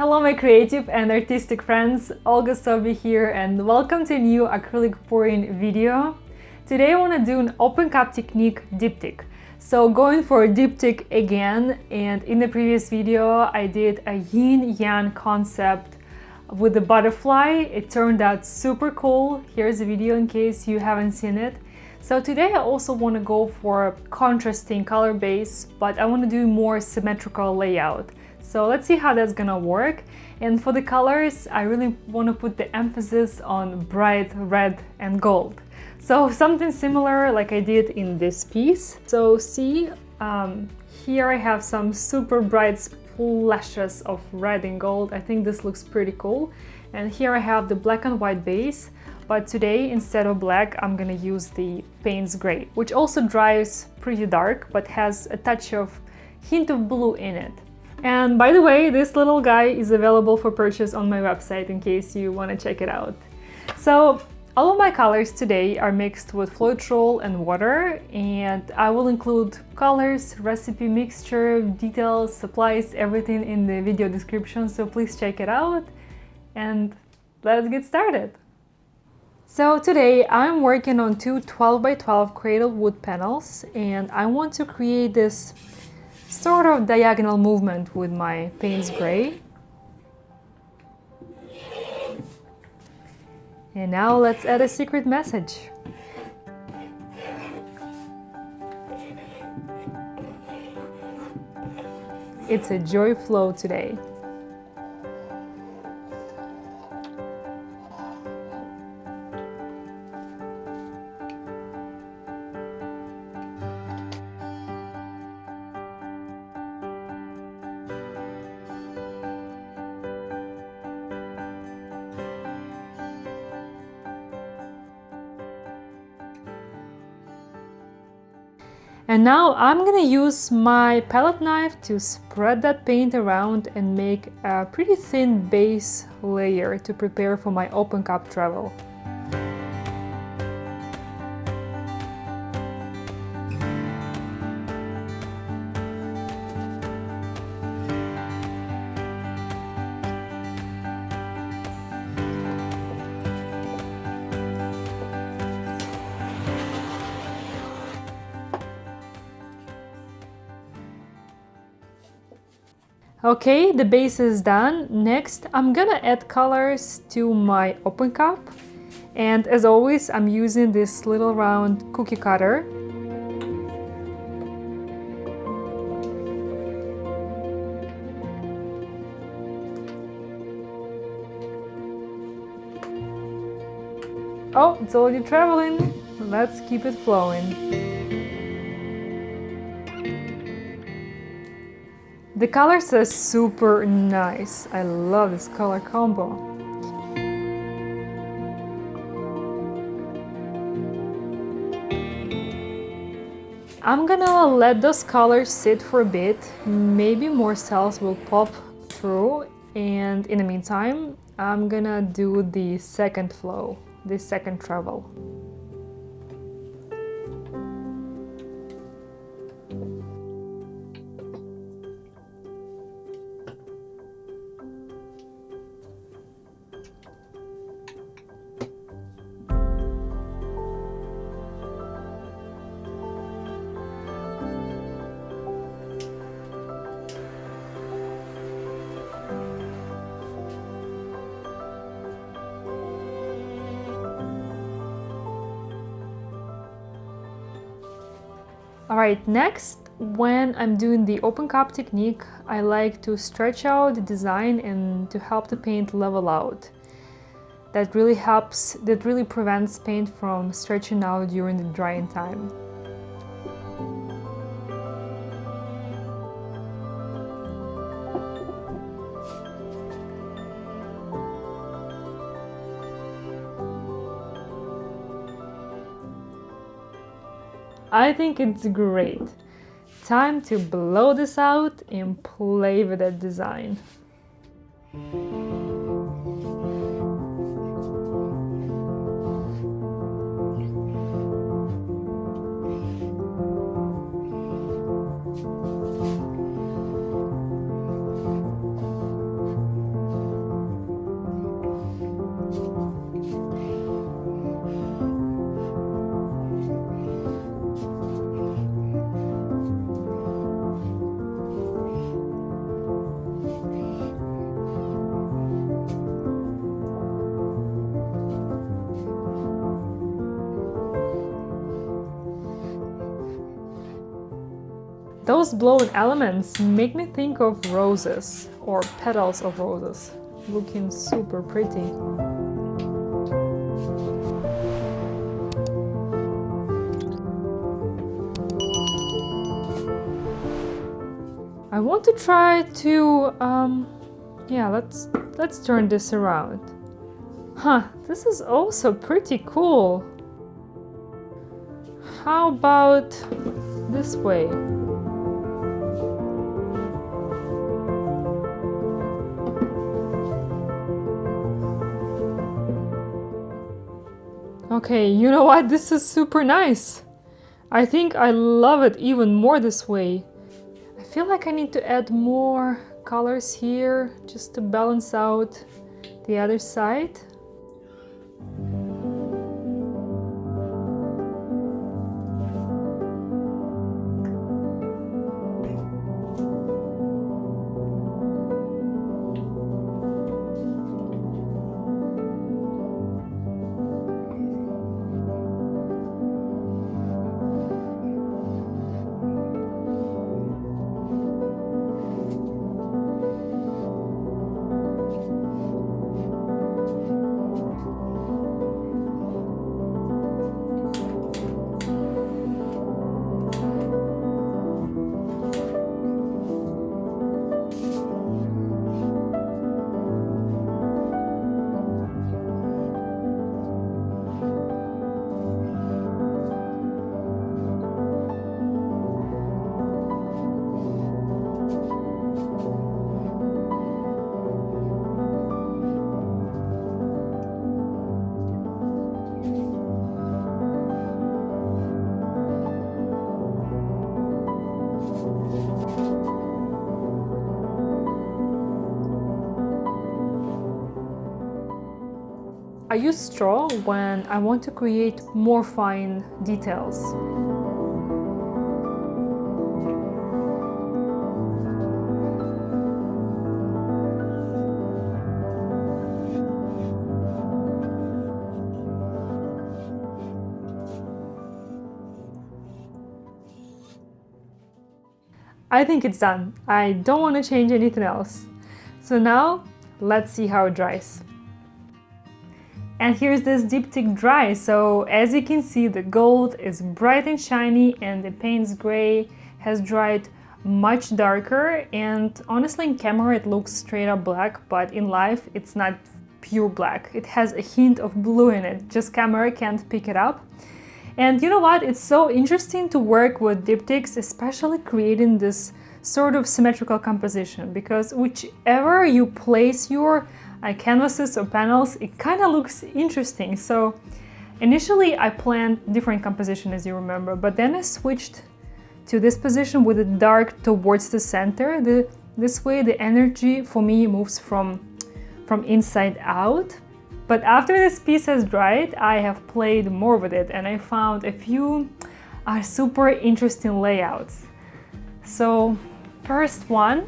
Hello my creative and artistic friends, Olga Soby here and welcome to a new acrylic pouring video. Today I want to do an open cup technique diptych. So going for a diptych again, and in the previous video I did a yin-yang concept with the butterfly. It turned out super cool. Here's a video in case you haven't seen it. So today I also want to go for a contrasting color base, but I want to do more symmetrical layout. So let's see how that's gonna work. And for the colors, I really want to put the emphasis on bright red and gold. So something similar like I did in this piece. So see, here I have some super bright splashes of red and gold. I think this looks pretty cool. And here I have the black and white base. But today, instead of black, I'm gonna use the Payne's gray, which also dries pretty dark, but has a touch of hint of blue in it. And by the way, this little guy is available for purchase on my website in case you want to check it out. So all of my colors today are mixed with Floetrol and water, and I will include colors, recipe, mixture, details, supplies, everything in the video description, so please check it out and let's get started. So today I'm working on two 12 by 12 cradle wood panels, and I want to create this sort of diagonal movement with my Payne's gray. And now let's add a secret message. It's a joy flow today. And now I'm gonna use my palette knife to spread that paint around and make a pretty thin base layer to prepare for my open cup travel. Okay, the base is done. Next, I'm gonna add colors to my open cup. And as always, I'm using this little round cookie cutter. Oh, it's already traveling. Let's keep it flowing. The colors are super nice. I love this color combo. I'm gonna let those colors sit for a bit. Maybe more cells will pop through. And in the meantime, I'm gonna do the second flow, the second travel. Alright, next, when I'm doing the open cup technique, I like to stretch out the design and to help the paint level out. That really prevents paint from stretching out during the drying time. I think it's great. Time to blow this out and play with that design. Those blown elements make me think of roses or petals of roses, looking super pretty. I want to try to, yeah, let's turn this around. Huh, this is also pretty cool. How about this way? Okay, you know what? This is super nice. I think I love it even more this way. I feel like I need to add more colors here just to balance out the other side. I use straw when I want to create more fine details. I think it's done. I don't want to change anything else. So now let's see how it dries. And here's this Diptych dry. So as you can see, the gold is bright and shiny and the Payne's gray has dried much darker, and honestly in camera it looks straight up black, but in life it's not pure black. It has a hint of blue in it, just camera can't pick it up. And you know what, it's so interesting to work with diptychs, especially creating this sort of symmetrical composition, because whichever you place your canvases or panels, it kind of looks interesting. So initially I planned different composition, as you remember, but then I switched to this position with the dark towards the center. This way the energy for me moves from inside out. But after this piece has dried, I have played more with it and I found a few super interesting layouts. So first one.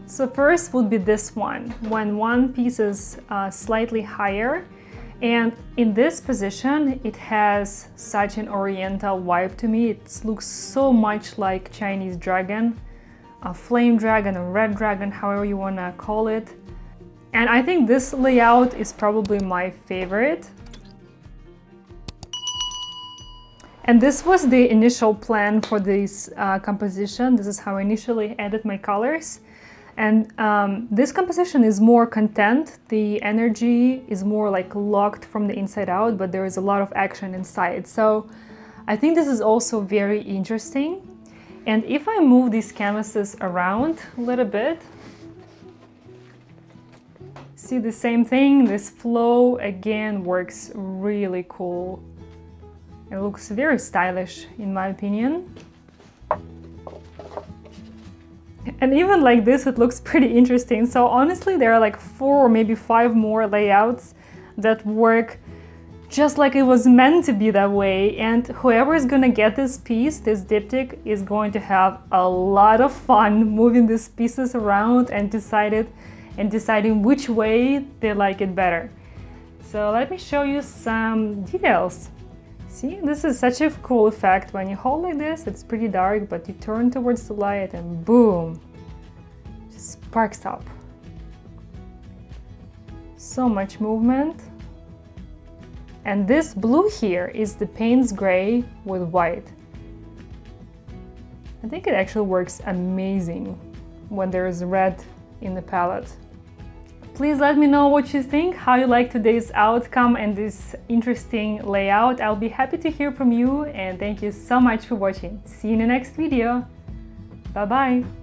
So first would be this one, when one piece is slightly higher, and in this position it has such an oriental vibe to me. It looks so much like Chinese dragon, a flame dragon, a red dragon, however you want to call it. And I think this layout is probably my favorite. And this was the initial plan for this composition. This is how I initially added my colors. And this composition is more content. The energy is more like locked from the inside out, but there is a lot of action inside. So I think this is also very interesting. And if I move these canvases around a little bit, see the same thing, this flow again works really cool. It looks very stylish in my opinion. And even like this, it looks pretty interesting. So honestly, there are like 4 or maybe 5 more layouts that work just like it was meant to be that way. And whoever is gonna get this piece, this diptych, is going to have a lot of fun moving these pieces around and deciding which way they like it better. So let me show you some details. See, this is such a cool effect. When you hold like this, it's pretty dark, but you turn towards the light and boom, just sparks up. So much movement. And this blue here is the Payne's gray with white. I think it actually works amazing when there is red in the palette. Please let me know what you think, how you like today's outcome and this interesting layout. I'll be happy to hear from you, and thank you so much for watching. See you in the next video. Bye bye!